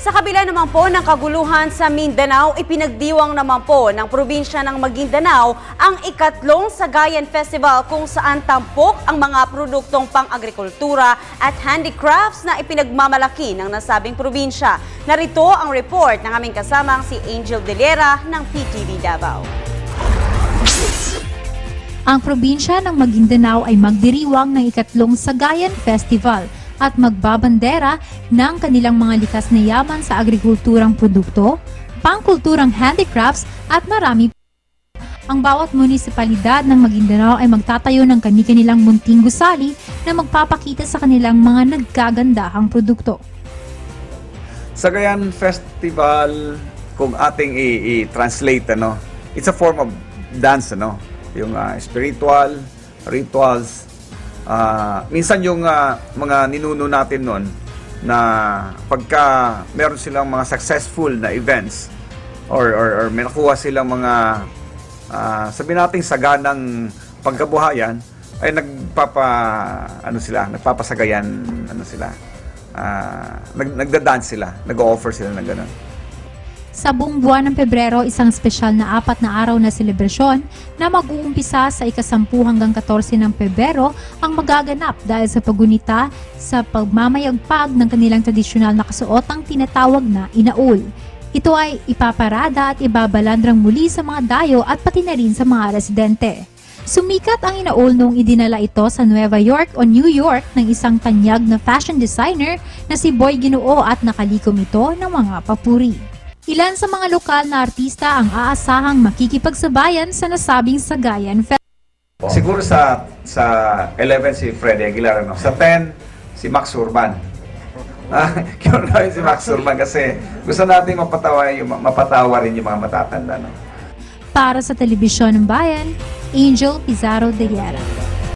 Sa kabila naman po ng kaguluhan sa Mindanao, ipinagdiwang naman po ng probinsya ng Maguindanao ang ikatlong Sagayan Festival kung saan tampok ang mga produktong pang-agrikultura at handicrafts na ipinagmamalaki ng nasabing probinsya. Narito ang report ng aming kasamang si Angel Delera ng PTV Davao. Ang probinsya ng Maguindanao ay magdiriwang ng ikatlong Sagayan Festival at magbabandera ng kanilang mga likas na yaman sa agrikulturang produkto, pangkulturang handicrafts at marami. Ang bawat munisipalidad ng Maguindanao ay magtatayo ng kani-kanilang munting gusali na magpapakita sa kanilang mga nagkagandahang produkto. Sagayan Festival, kung ating i-translate, it's a form of dance, yung spiritual, rituals. Minsan yung mga ninuno natin noon na pagka meron silang mga successful na events or may nakuha silang mga sabi nating saganang pagkabuhayan, ay nagpapasagayan nagda-dance sila, nag-o-offer sila ng ganun. Sa buong buwan ng Pebrero, isang espesyal na 4 na araw na selebrasyon na mag-uumpisa sa ika-10 hanggang 14 ng Pebrero ang magaganap dahil sa paggunita sa pagmamayagpag ng kanilang tradisyonal na kasuotang tinatawag na inaul. Ito ay ipaparada at ibabalandrang muli sa mga dayo at pati na rin sa mga residente. Sumikat ang inaul noong idinala ito sa Nueva York o New York ng isang tanyag na fashion designer na si Boy Ginoo at nakalikom ito ng mga papuri. Ilan sa mga lokal na artista ang aasahang makikipagsabayan sa nasabing Sagayan Festival. Siguro sa 11 si Freddy Aguilar, sa 10 si Max Urban. Si Max Urban kasi gusto natin mapatawa rin yung mga matatanda. Para sa Telebisyon ng Bayan, Angel Pizarro de Guerra.